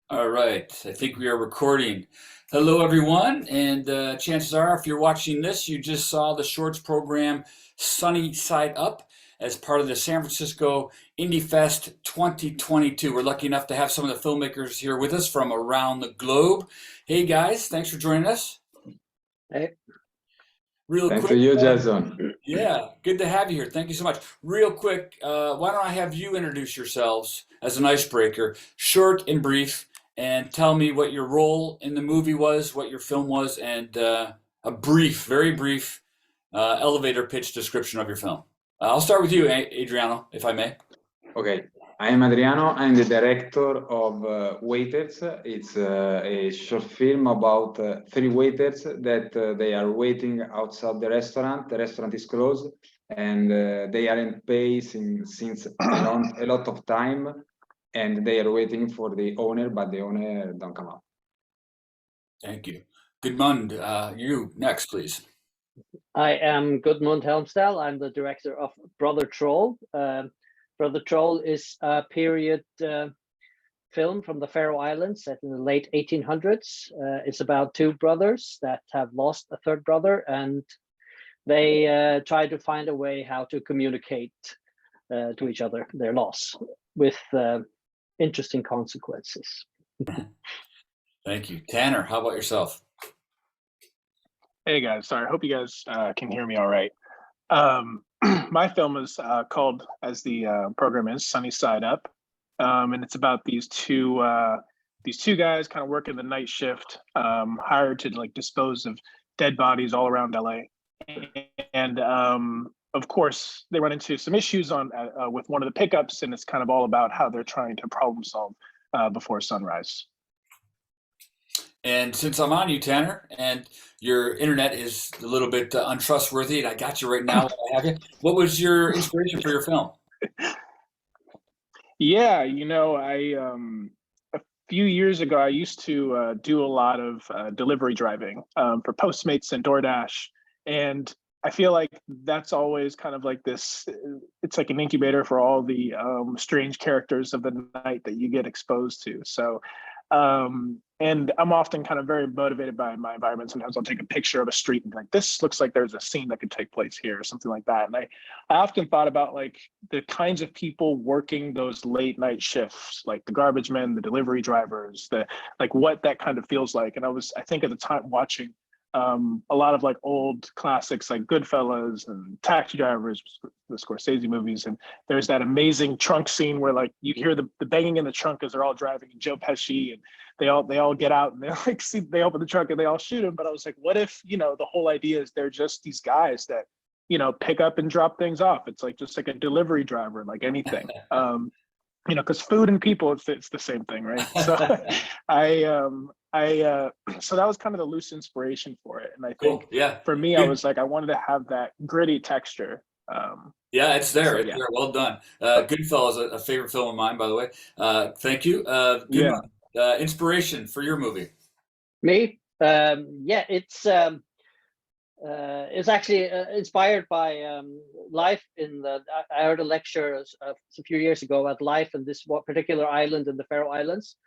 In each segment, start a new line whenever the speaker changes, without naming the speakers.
All right, I think we are recording. Hello, everyone, and chances are, if you're watching this, you just saw the shorts program Sunny Side Up as part of the San Francisco Indie Fest 2022. We're lucky enough to have some of the filmmakers here with us from around the globe. Hey, guys, thanks for joining us.
Hey.
Real
Thanks to
quick,
you, Jason.
yeah, good to have you here. Thank you so much. Real quick, why don't I have you introduce yourselves as an icebreaker, short and brief, and tell me what your role in the movie was, what your film was, and a brief, very brief elevator pitch description of your film. I'll start with you, Adriano, if I may.
Okay, I am Adriano. I'm the director of Waiters. It's a short film about three waiters that they are waiting outside the restaurant. The restaurant is closed, and they aren't paid since a lot of time, and they are waiting for the owner, but the owner don't come up.
Thank you. Gudmund, you next, please.
I am Gudmund Helmstad. I'm the director of Brother Troll. Brother Troll is a period film from the Faroe Islands set in the late 1800s. It's about two brothers that have lost a third brother, and they try to find a way how to communicate to each other their loss with interesting consequences.
Thank you. Tanner, how about yourself?
Hey guys, sorry, I hope you guys can hear me all right. My film is called, as the program is, Sunny Side Up, and it's about these two guys kind of working the night shift, hired to like dispose of dead bodies all around LA, and of course they run into some issues on with one of the pickups, and it's kind of all about how they're trying to problem solve before sunrise.
And since I'm on you, Tanner, and your internet is a little bit untrustworthy, and I got you right now, I have you. What was your inspiration for your film?
Yeah, a few years ago, I used to do a lot of delivery driving for Postmates and DoorDash, and I feel like that's always kind of like this. It's like an incubator for all the strange characters of the night that you get exposed to. So. And I'm often kind of very motivated by my environment. Sometimes I'll take a picture of a street and be like, this looks like there's a scene that could take place here or something like that. And I often thought about like the kinds of people working those late night shifts, like the garbage men, the delivery drivers, like what that kind of feels like. And I think at the time watching a lot of like old classics like Goodfellas and Taxi Drivers, the Scorsese movies, and there's that amazing trunk scene where like you hear the banging in the trunk as they're all driving, and Joe Pesci, and they all get out and they open the trunk and they all shoot him. But I was like, what if the whole idea is they're just these guys that pick up and drop things off? It's like just like a delivery driver, like anything. Because food and people, it's the same thing, right? So so that was kind of the loose inspiration for it. And I think for me, I was like, I wanted to have that gritty texture.
Yeah, it's there. It's there. Well done. Goodfellas, a favorite film of mine, by the way. Thank you. Inspiration for your movie?
Me? It's actually inspired by life in the. I heard a lecture a few years ago about life in this particular island in the Faroe Islands.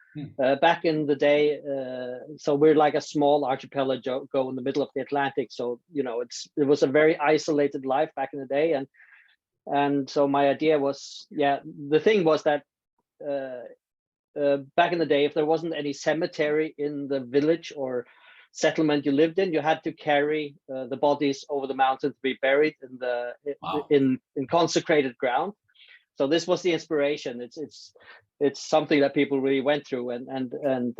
Back in the day, so we're like a small archipelago in the middle of the Atlantic. So it was a very isolated life back in the day, and so my idea was, the thing was that back in the day, if there wasn't any cemetery in the village or settlement you lived in, you had to carry the bodies over the mountain to be buried in consecrated ground. So this was the inspiration. It's something that people really went through, and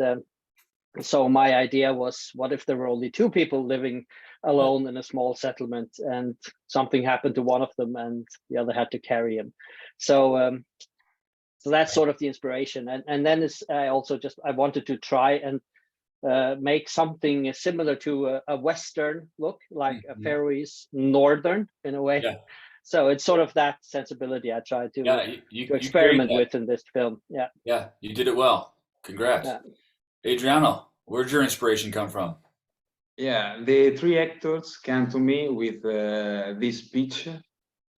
so my idea was, what if there were only two people living alone in a small settlement, and something happened to one of them, and the other had to carry him. So that's sort of the inspiration, and then I wanted to try and make something similar to a Western look, like a Faroese Northern in a way. So it's sort of that sensibility I tried to experiment with in this film.
Yeah, you did it well. Congrats. Adriano, where'd your inspiration come from?
Yeah, the three actors came to me with this pitch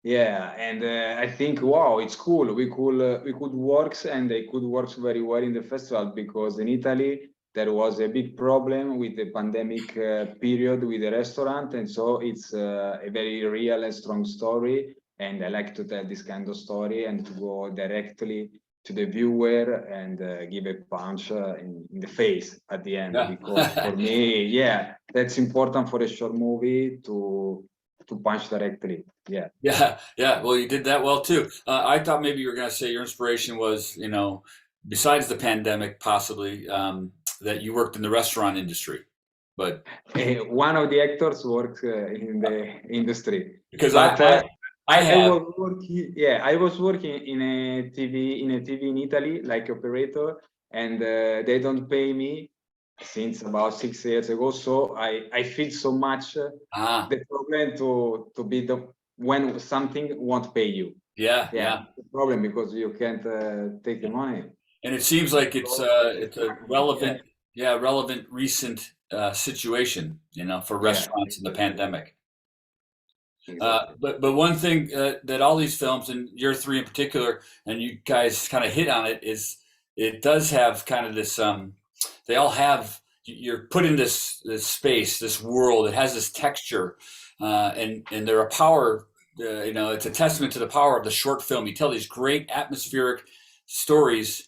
Yeah, and I think wow, it's cool. We could works, and they could work very well in the festival, because in Italy there was a big problem with the pandemic period with the restaurant, and so it's a very real and strong story. And I like to tell this kind of story and to go directly to the viewer and give a punch in the face at the end,
Yeah.
because for me, yeah, that's important for a short movie to punch directly. Yeah.
Yeah, yeah. Well, you did that well too. I thought maybe you were going to say your inspiration was, you know, besides the pandemic, possibly that you worked in the restaurant industry. But
One of the actors works in the industry,
because
but
I
I
have,
was working. Yeah, I was working in a TV in Italy, like operator, and they don't pay me since about 6 years ago. So I feel so much
ah,
the problem to be the when something won't pay you.
yeah,
Yeah,
yeah.
the problem, because you can't take the money.
And it seems like it's a
Yeah,
relevant, yeah, relevant recent situation, you know, for
yeah,
restaurants in the
exactly,
pandemic.
exactly.
But one thing that all these films, and your three in particular, and you guys kind of hit on it, is it does have kind of this. They all have you're put in this space, this world. It has this texture, and they're a power. You know, it's a testament to the power of the short film. You tell these great atmospheric stories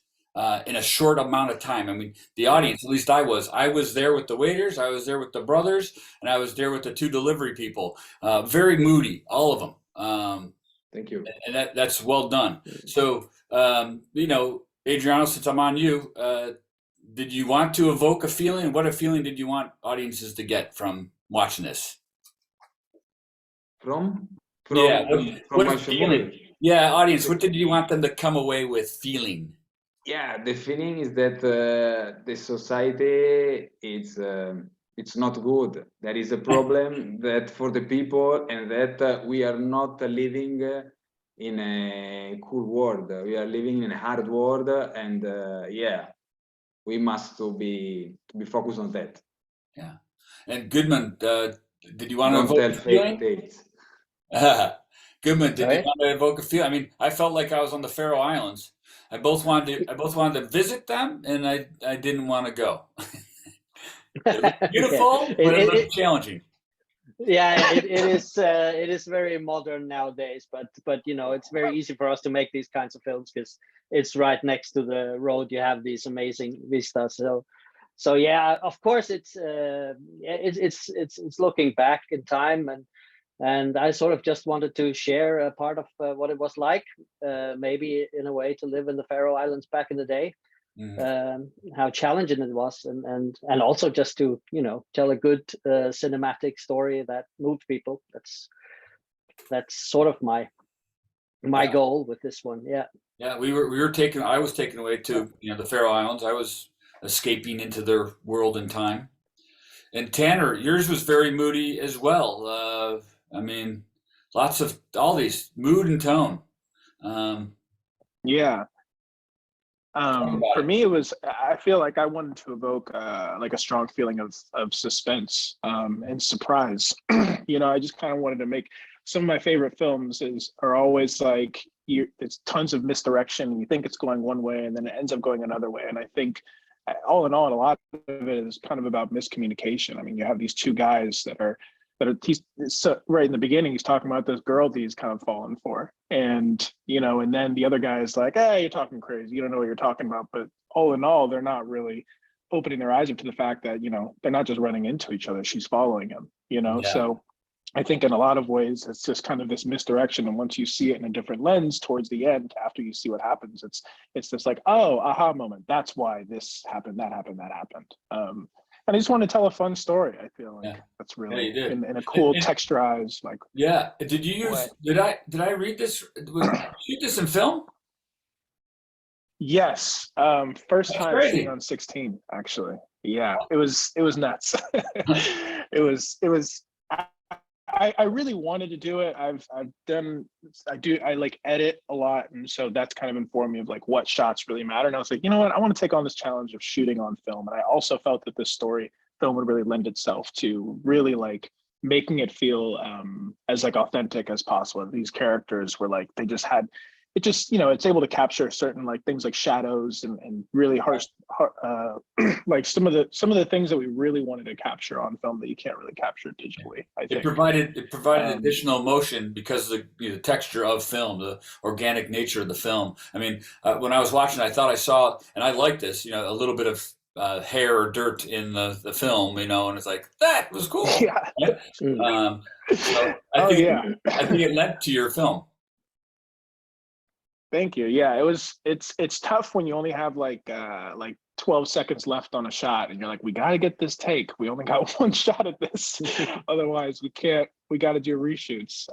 in a short amount of time. I mean, the audience, at least I was there with the waiters, I was there with the brothers, and I was there with the two delivery people. Very moody, all of them.
Thank you.
And that's well done. So, you know, Adriano, since I'm on you, did you want to evoke a feeling? What a feeling did you want audiences to get from watching this?
From
Yeah,
from my
feeling?
movie.
Yeah, audience, what did you want them to come away with feeling?
Yeah, the feeling is that the society is it's not good. There is a problem that for the people, and that we are not living in a cool world. We are living in a hard world, and yeah, we must to be focused on that.
Yeah. And Goodman, did you want to
Don't
evoke
tell
a
fake
feeling?
tales.
Goodman, did you
Sorry?
want to evoke a feeling? I mean, I felt like I was on the Faroe Islands. I both wanted to visit them, and I didn't want to go. It was
Okay.
beautiful, but it was challenging.
Yeah, it is very modern nowadays, but you know, it's very easy for us to make these kinds of films because it's right next to the road. You have these amazing vistas. So yeah, of course it's looking back in time, and I sort of just wanted to share a part of what it was like, maybe in a way, to live in the Faroe Islands back in the day. How challenging it was, and also just to, you know, tell a good cinematic story that moved people. That's sort of my
Yeah.
goal with this one. Yeah.
Yeah, we were taken. I was taken away to, you know, the Faroe Islands. I was escaping into their world in time. And Tanner, yours was very moody as well. I mean, lots of all these mood and tone. Um,
Yeah.
talk about
For
it.
me, it was, I feel like I wanted to evoke like a strong feeling of suspense and surprise. You know, I just kind of wanted to make some of my favorite films are always like it's tons of misdirection. And you think it's going one way and then it ends up going another way. And I think all in all, a lot of it is kind of about miscommunication. I mean, you have these two guys that are he's so right in the beginning, he's talking about this girl that he's kind of fallen for, and you know, and then the other guy is like, hey, you're talking crazy, you don't know what you're talking about. But all in all, they're not really opening their eyes up to the fact that, you know, they're not just running into each other, she's following him, you know.
Yeah.
So I think in a lot of ways it's just kind of this misdirection, and once you see it in a different lens towards the end, after you see what happens, it's just like, oh, aha moment, that's why this happened, that happened, that happened. And I just want to tell a fun story. I feel like
Yeah.
that's
Yeah,
really
you did.
in a cool
And
texturized, like,
yeah, did you use?
way.
Did I read this? Shoot this in film?
Yes. First
That's
time
crazy.
shooting on 16, actually. Yeah, it was nuts. it was I really wanted to do it. I like edit a lot, and so that's kind of informed me of like what shots really matter. And I was like, you know what, I want to take on this challenge of shooting on film. And I also felt that this film would really lend itself to really like making it feel as like authentic as possible. These characters were like, they just had, it just, you know, it's able to capture certain like things like shadows and really harsh, like some of the things that we really wanted to capture on film that you can't really capture digitally, I think.
It provided additional emotion because of the texture of film, the organic nature of the film. I mean, when I was watching, I thought I saw, and I like this, you know, a little bit of hair or dirt in the film, you know, and it's like, that was cool.
Yeah.
Right? So I think it led to your film.
Thank you. Yeah, it's tough when you only have like 12 seconds left on a shot and you're like, we got to get this take. We only got one shot at this. Otherwise we got to do reshoots.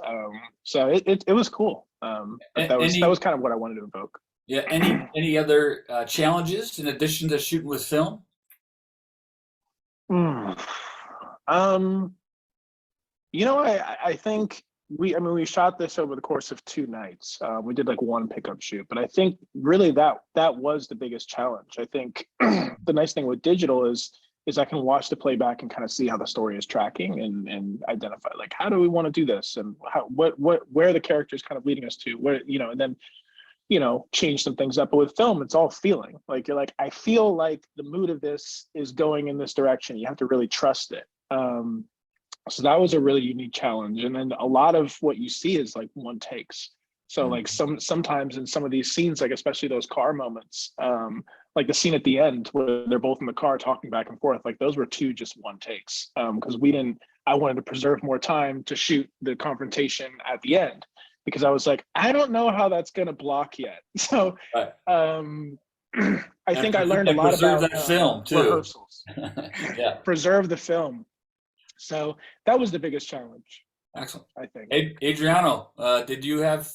So it was cool. But that was kind of what I wanted to evoke.
Yeah. Any other challenges in addition to shooting with film?
You know, I think we shot this over the course of 2 nights. We did like one pickup shoot, but I think really that was the biggest challenge. I think the nice thing with digital is I can watch the playback and kind of see how the story is tracking and identify like, how do we want to do this, and where the character is kind of leading us to, where, you know, and then, you know, change some things up. But with film, it's all feeling. Like, you're like, I feel like the mood of this is going in this direction. You have to really trust it. So that was a really unique challenge. And then a lot of what you see is like one takes. So like sometimes in some of these scenes, like especially those car moments, like the scene at the end where they're both in the car talking back and forth, like those were 2 just one takes. Because I wanted to preserve more time to shoot the confrontation at the end, because I was like, I don't know how that's gonna block yet. So I think I learned a lot about
that film too.
Rehearsals.
Yeah.
Preserve the film. So that was the biggest challenge.
Excellent.
I think.
Adriano, did you have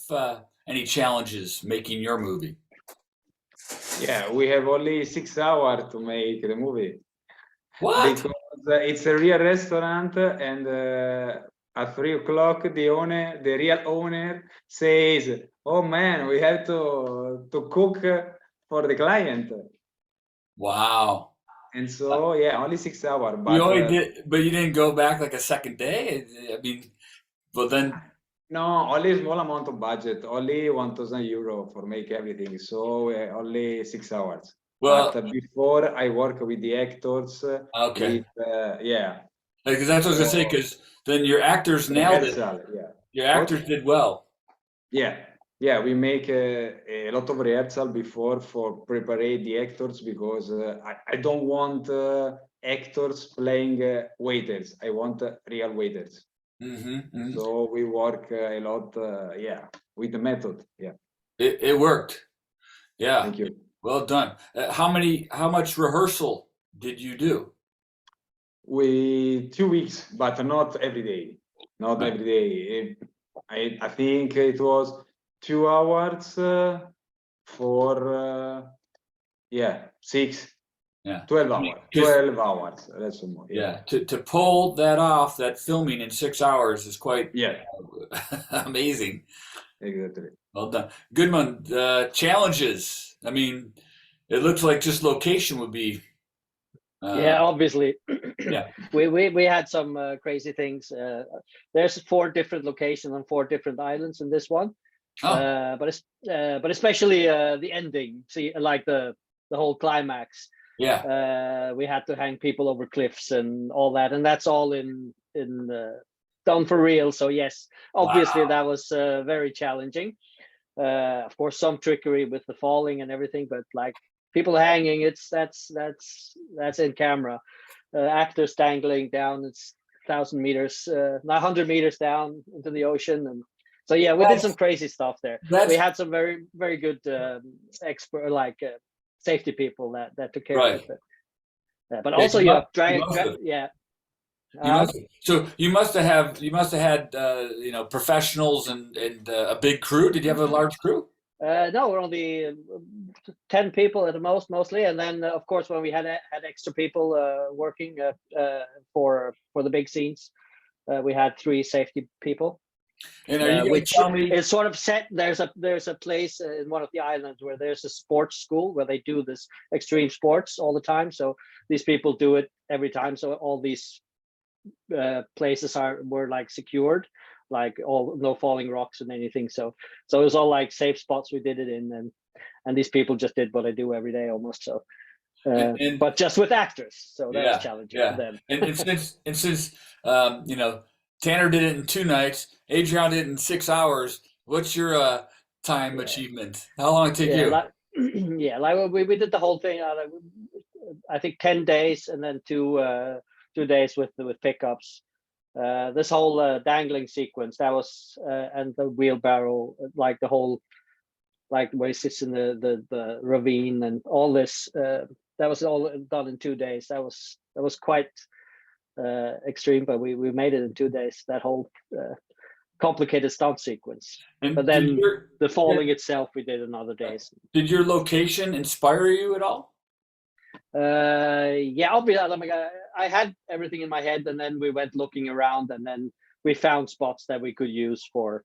any challenges making your movie?
Yeah, we have only 6 hours to make the movie.
What?
Because it's a real restaurant, and at 3 o'clock, the real owner says, "Oh man, we have to cook for the client."
Wow.
And so, yeah, only 6 hours. But
You only did, but you didn't go back like a second day? I mean, well then.
no, only a small amount of budget, only 1,000 euro for make everything. So only 6 hours.
Well,
but before I work with the actors.
Okay.
Yeah.
Because that's what I was gonna say. Because then your actors nailed it.
Yeah.
Your actors did well.
Yeah, we make a lot of rehearsal before for prepare the actors, because I don't want actors playing waiters. I want real waiters. So we work a lot, with the method. Yeah,
it worked. Yeah.
Thank you.
Well done. How much rehearsal did you do?
2 weeks, but not every day. Not every day. I think it was 2 hours for 6.
Yeah.
12 hours. 12 hours. That's more.
Yeah. To pull that off, that filming in 6 hours is quite amazing.
Exactly.
Well done. Gudmund, challenges. I mean, it looks like just location would be.
Yeah, obviously.
Yeah.
We had some crazy things. There's 4 different locations on 4 different islands in this one.
Oh.
But especially the ending. See, like the whole climax.
Yeah.
We had to hang people over cliffs and all that, and that's all in done for real. So yes, obviously that was very challenging. Of course, some trickery with the falling and everything, but like people hanging, that's in camera. Actors dangling down, it's 1,000 meters, 100 meters down into the ocean, and so yeah, we did some crazy stuff there. We had some very, very good expert, like safety people that took care of it. But also,
So you must have had professionals and a big crew. Did you have a large crew?
No, we're only 10 people at the mostly, and then of course when we had extra people working for the big scenes, we had 3 safety people.
And
which is sort of set. There's a place in one of the islands where there's a sports school where they do this extreme sports all the time. So these people do it every time. So all these places were like secured, like no falling rocks and anything. So it was all like safe spots we did it in, and these people just did what I do every day almost. So. But just with actors, so that was challenging for them.
And since you know, Tanner did it in 2 nights, Adrian did it in 6 hours. What's your time achievement? How long did it take you?
Like we did the whole thing. I think 10 days, and then 2 days with pickups. This whole dangling sequence, that was and the wheelbarrow, like the whole, like where he sits in the ravine and all this. That was all done in 2 days. That was quite extreme, but we made it in 2 days. That whole complicated stunt sequence. But then the falling itself, we did in other days.
Did your location inspire you at all?
Yeah, I'll be honest. I had everything in my head, and then we went looking around, and then we found spots that we could use for.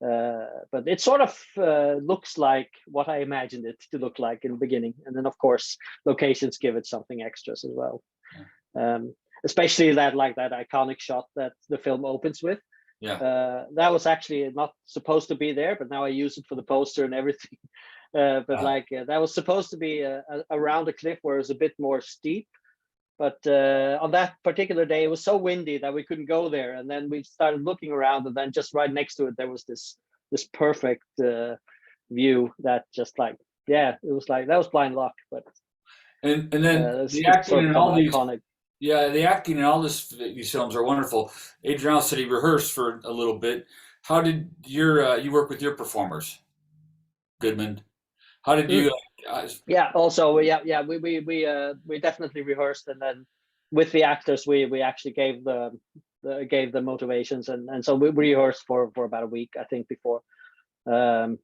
But it sort of looks like what I imagined it to look like in the beginning, and then of course locations give it something extras as well. Especially that iconic shot that the film opens with. That was actually not supposed to be there, but now I use it for the poster and everything. That was supposed to be around a cliff where it was a bit more steep. But on that particular day, it was so windy that we couldn't go there. And then we started looking around, and then just right next to it, there was this perfect view that just like, it was like, that was blind luck. But
and then the acting in all these, iconic. The acting in all these films are wonderful. Adrian said he rehearsed for a little bit. How did you work with your performers, Goodman? How did you?
Also, we definitely rehearsed, and then with the actors, we actually gave the motivations, and so we rehearsed for about a week, I think, before. And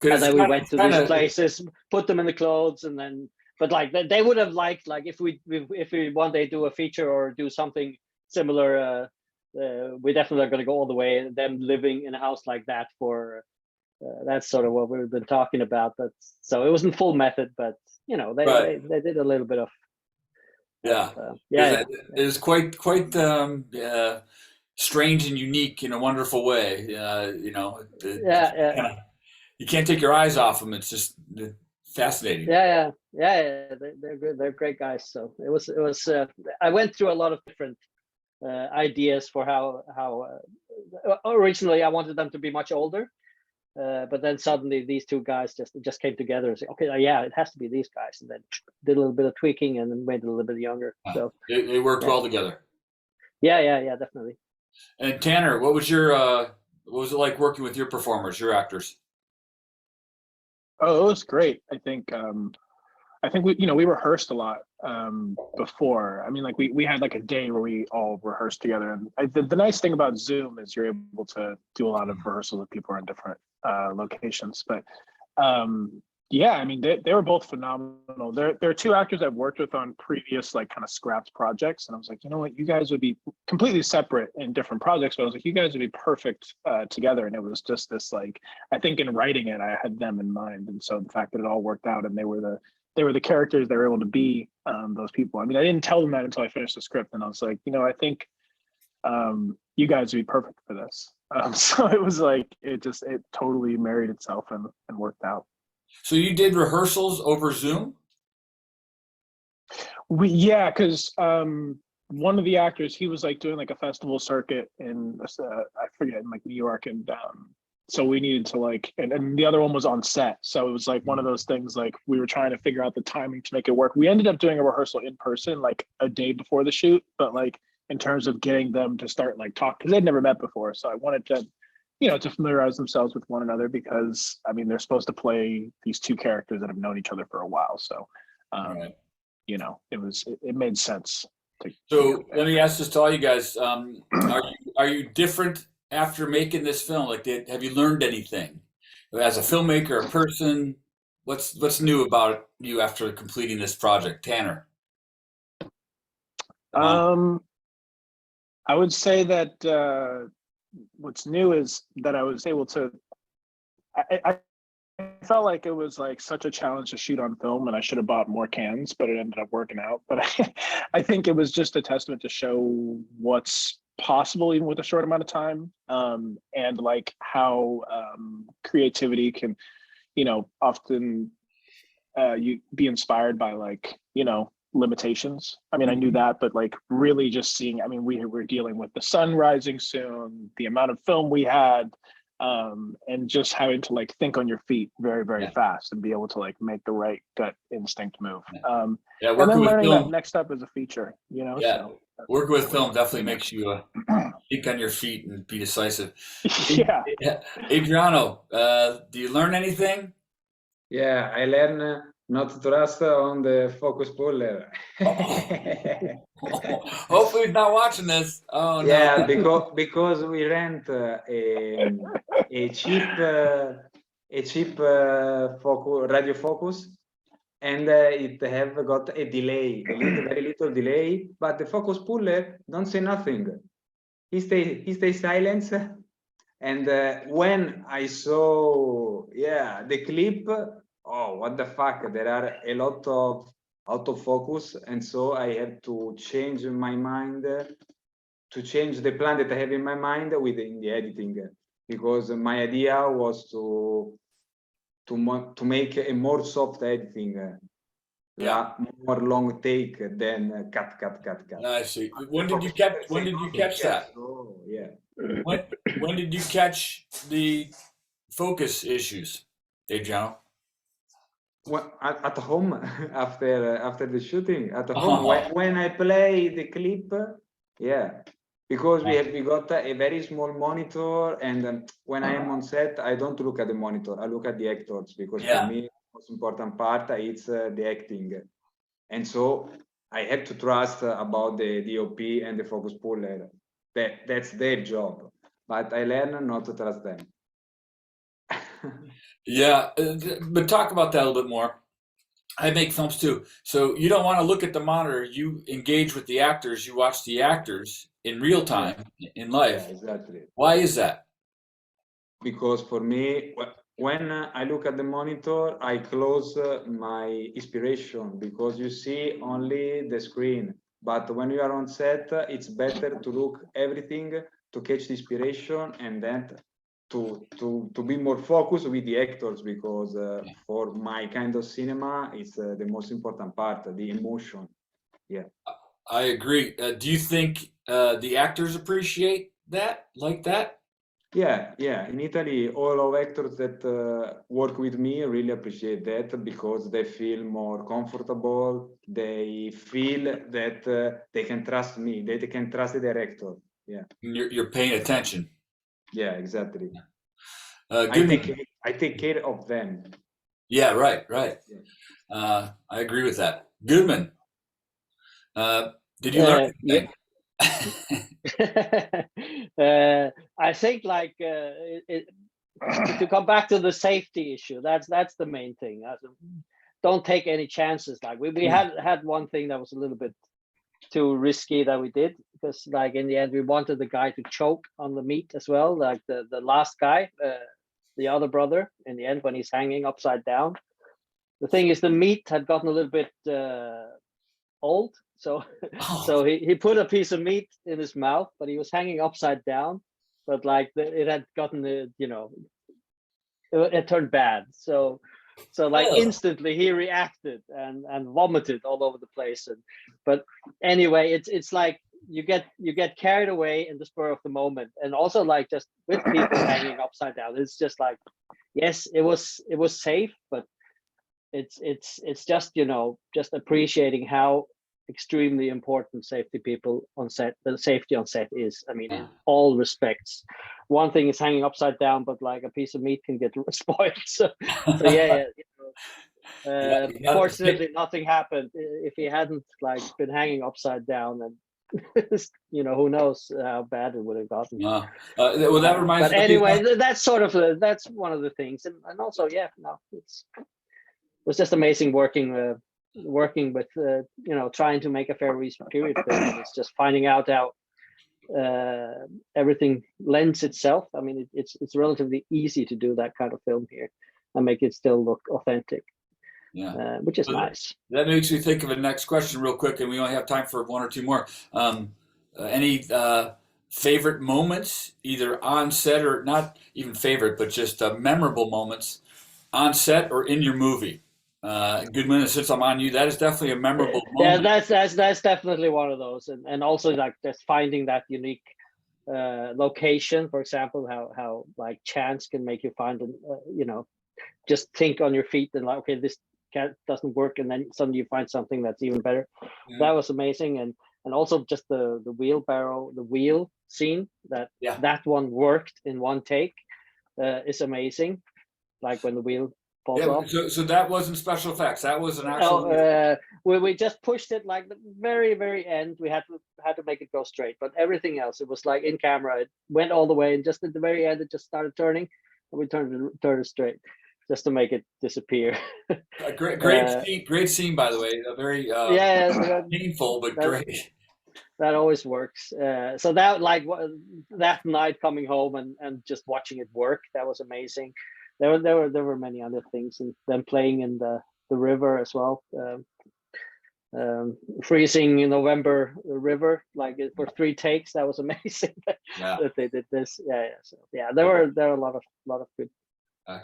then we went to these places, put them in the clothes, and then. But like they would have liked, like if we one day do a feature or do something similar, we definitely are going to go all the way. Them living in a house like that for. That's sort of what we've been talking about. But so it wasn't full method, but you know they did a little bit of.
It is quite strange and unique in a wonderful way. You can't take your eyes off them. It's just fascinating.
They're good. They're great guys. So it was. I went through a lot of different ideas for how. Originally, I wanted them to be much older. But then suddenly these 2 guys just came together and said, okay, it has to be these guys, and then did a little bit of tweaking and then made it a little bit younger. So
they worked well together.
Yeah, definitely.
And Tanner, what was it like working with your performers, your actors?
Oh, it was great. I think we rehearsed a lot before. I mean, like we had like a day where we all rehearsed together. And the nice thing about Zoom is you're able to do a lot of rehearsals with people in different locations. But I mean, they were both phenomenal. There are 2 actors I've worked with on previous like kind of scrapped projects, and I was like, you know what, you guys would be completely separate in different projects, but I was like, you guys would be perfect together. And it was just this, like, I think in writing it, I had them in mind, and so the fact that it all worked out and they were the characters they were able to be, those people. I mean, I didn't tell them that until I finished the script, and I was like, I think you guys would be perfect for this. So it was like, it totally married itself and worked out.
So you did rehearsals over Zoom?
Because one of the actors, he was like doing like a festival circuit in I forget, in like New York, and so we needed to like, and the other one was on set. So it was like one of those things, like we were trying to figure out the timing to make it work. We ended up doing a rehearsal in person, like a day before the shoot, but like in terms of getting them to start like talk, because they'd never met before. So I wanted to, to familiarize themselves with one another, because I mean, they're supposed to play these 2 characters that have known each other for a while. So, it made sense.
So let me ask this to all you guys. Are you different after making this film? Like, have you learned anything as a filmmaker, a person? What's new about you after completing this project, Tanner?
I would say that what's new is that I was able to. I felt like it was like such a challenge to shoot on film, and I should have bought more cans, but it ended up working out. But I think it was just a testament to show what's possible even with a short amount of time, and like how creativity can, often you be inspired by like, limitations. I mean, I knew that, but like really just seeing, I mean, we're dealing with the sun rising soon, the amount of film we had, and just having to like think on your feet very, very fast and be able to like make the right gut instinct move. And then learning that next step is a feature,
So working with film definitely makes you think on your feet and be decisive. Adriano, do you learn anything?
Yeah, I learned not to trust on the focus puller.
Hopefully he's not watching this. Oh no.
Yeah, because we rent a cheap focus, radio focus, and it have got a delay, very little delay. But the focus puller don't say nothing. He stay silent. And when I saw the clip, oh, what the fuck, there are a lot of autofocus, and so I had to change my mind, to change the plan that I have in my mind within the editing, because my idea was to make a more soft editing, more long take than cut.
I see. When did you catch that?
Oh, yeah.
When did you catch the focus issues, Adriano?
Well, at home after the shooting at home when I play the clip, because we got a very small monitor, and when I am on set, I don't look at the monitor, I look at the actors, because for me the most important part is the acting, and so I had to trust about the DOP and the focus puller. That's their job, but I learned not to trust them.
But talk about that a little bit more. I make films too, so you don't want to look at the monitor. You engage with the actors. You watch the actors in real time in life.
Yeah, exactly.
Why is that?
Because for me, when I look at the monitor, I close my inspiration, because you see only the screen. But when you are on set, it's better to look everything to catch the inspiration, and then to be more focused with the actors, because for my kind of cinema, it's the most important part, the emotion. Yeah,
I agree. Do you think the actors appreciate that, like that?
Yeah. In Italy, all of actors that work with me really appreciate that, because they feel more comfortable. They feel that they can trust me. They can trust the director. Yeah.
You're paying attention.
Yeah, exactly.
I
take care of them.
Yeah, right. I agree with that. Goodman, did you learn anything?
I think like to come back to the safety issue, that's the main thing. Don't take any chances. Like we had one thing that was a little bit too risky that we did, because like in the end we wanted the guy to choke on the meat as well, like the last guy, the other brother, in the end when he's hanging upside down. The thing is, the meat had gotten a little bit old, so he put a piece of meat in his mouth, but he was hanging upside down, but like it had gotten it turned bad, so like instantly he reacted and vomited all over the place. But anyway, it's like you get carried away in the spur of the moment, and also like just with people hanging upside down, it's just like, yes, it was safe, but it's just just appreciating how extremely important safety on set is. I mean, in all respects. One thing is hanging upside down, but like a piece of meat can get spoiled. So fortunately nothing happened. If he hadn't like been hanging upside down, and who knows how bad it would have gotten.
Well, that reminds
me. But anyway, that's one of the things, and also it was just amazing working with trying to make a fairly period film. It's just finding out how everything lends itself. I mean, it's relatively easy to do that kind of film here, and make it still look authentic,
Yeah.
which is
So
nice.
that makes me think of a next question real quick, and we only have time for one or two more. Any favorite moments, either on set or not even favorite, but just memorable moments on set or in your movie? Goodman, since I'm on you, that is definitely a memorable
Yeah,
moment.
that's definitely one of those, and also like just finding that unique location, for example, how like chance can make you find just think on your feet and like, okay, this doesn't work, and then suddenly you find something that's even better.
Yeah.
That was amazing, and also just the wheel scene, that one worked in one take, is amazing, like when the wheel falls off.
So that wasn't special effects. That was an actual.
We just pushed it like the very end. We had to make it go straight, but everything else, it was like in camera. It went all the way, and just at the very end, it just started turning, and we turned it straight, just to make it disappear.
A great scene, by the way. A very painful, but great.
That always works. So that that night coming home and just watching it work, that was amazing. There were many other things, and then playing in the river as well. Freezing in November river, like for 3 takes, that was amazing. That they did this. So there were a lot of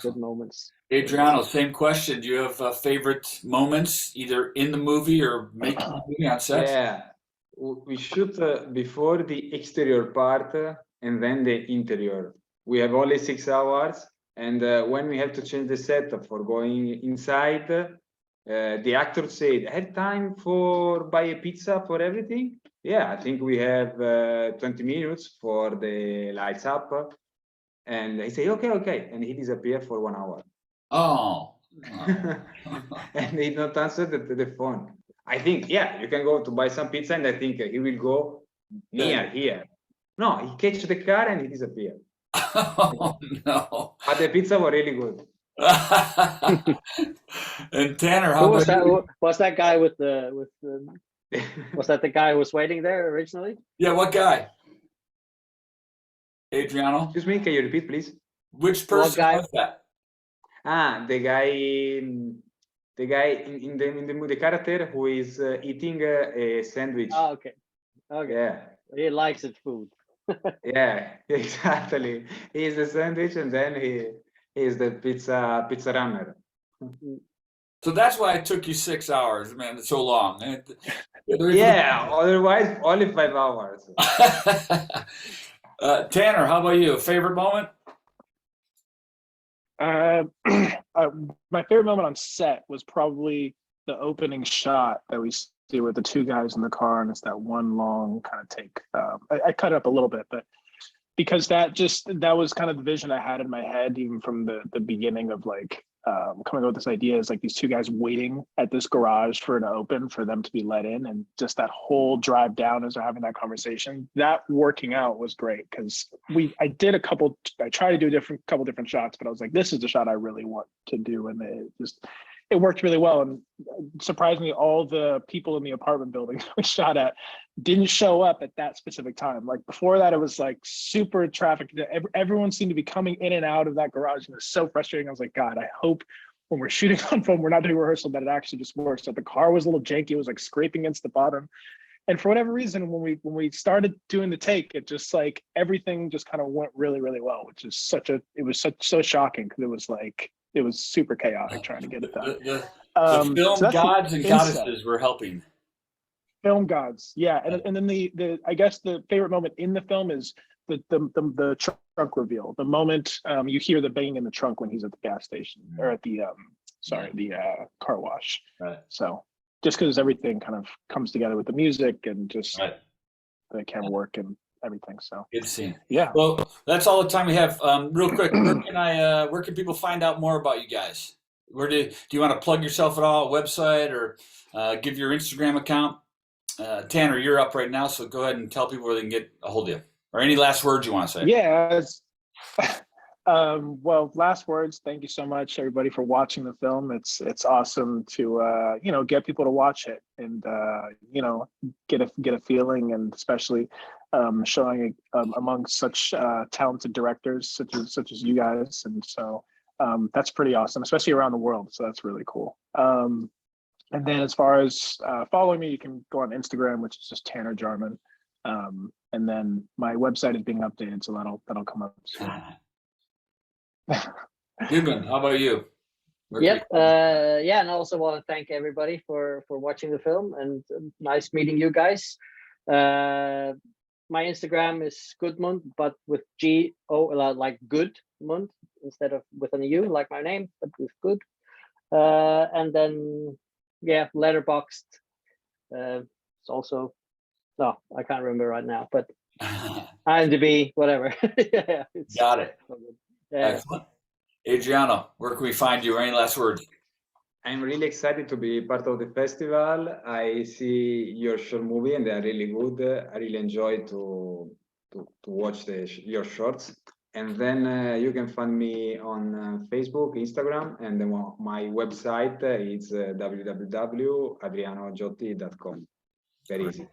good moments.
Adriano, same question. Do you have favorite moments, either in the movie or making the movie on set?
Yeah, we shoot before the exterior part and then the interior. We have only 6 hours, and when we have to change the setup for going inside, the actor said, "Have time for buy a pizza for everything?" Yeah, I think we have 20 minutes for the lights up, and I say, "Okay," and he disappeared for 1 hour.
Oh.
And he not answer the phone. I think, you can go to buy some pizza, and I think he will go near here. No, he catch the car and he disappeared.
Oh no!
But the pizza was really good.
And Tanner,
who was that? Was that guy with the was that the guy who was waiting there originally?
Yeah, what guy? Adriano?
Excuse me, can you repeat, please?
Which person was that?
The guy in the character who is eating a sandwich.
Oh, okay.
Yeah.
He likes his food.
Yeah, exactly. He is the sandwich, and then he is the pizza runner.
So that's why it took you 6 hours, man. It's so long.
Yeah, otherwise only 5 hours.
Tanner, how about you? Favorite moment?
My favorite moment on set was probably the opening shot that we see with the 2 guys in the car, and it's that one long kind of take. I cut it up a little bit, but because that was kind of the vision I had in my head, even from the beginning of like coming up with this idea, is like these 2 guys waiting at this garage for it to open for them to be let in, and just that whole drive down as they're having that conversation, that working out was great, because I tried to do a couple different shots, but I was like, this is the shot I really want to do, and it worked really well. And surprisingly, all the people in the apartment building we shot at didn't show up at that specific time. Like before that, it was like super traffic. Everyone seemed to be coming in and out of that garage, and it was so frustrating. I was like, God, I hope when we're shooting on film, we're not doing rehearsal, that it actually just works. So the car was a little janky. It was like scraping against the bottom. And for whatever reason, when we started doing the take, it just like everything just kind of went really, really well, which is so shocking, because it was super chaotic trying to get it done.
The film gods and goddesses were helping.
Film gods, yeah, and then the I guess the favorite moment in the film is the trunk reveal. The moment you hear the banging in the trunk when he's at the gas station, or at the car wash.
Right.
So just because everything kind of comes together with the music and just the camera work and everything. So
good scene.
Yeah.
Well, that's all the time we have. Real quick, where can people find out more about you guys? Do you want to plug yourself at all? A website, or give your Instagram account? Tanner, you're up right now, so go ahead and tell people where they can get a hold of you. Or any last words you want to say?
Yeah. Well, last words. Thank you so much, everybody, for watching the film. It's awesome to get people to watch it, and get a feeling, and especially showing it among such talented directors such as you guys. And so that's pretty awesome, especially around the world. So that's really cool. And then as far as following me, you can go on Instagram, which is just Tanner Jarman. And then my website is being updated, so that'll come up soon.
Goodman,
how about you?
Yep. Yeah, and I also want to thank everybody for watching the film, and nice meeting you guys. My Instagram is Goodmund, but with G-O, like Goodmund instead of with an U, like my name, but with good. And then, yeah, Letterboxd. It's also, no, I can't remember right now, but IMDb, whatever. Yeah,
got it.
Yeah.
Excellent. Adriano, where can we find you? Any last words?
I'm really excited to be part of the festival. I see your short movie and they are really good. I really enjoy to watch your shorts. And then you can find me on Facebook, Instagram, and then my website is www.adrianogiotti.com. Very easy.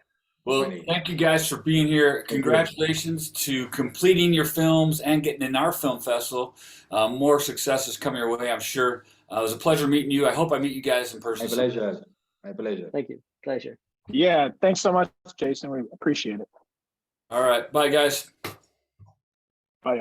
Well, thank you guys for being here. Congratulations to completing your films and getting in our film festival. More success is coming your way, I'm sure. It was a pleasure meeting you. I hope I meet you guys in person.
My pleasure. My pleasure.
Thank you. Pleasure.
Yeah, thanks so much, Jason. We appreciate it.
All right. Bye, guys.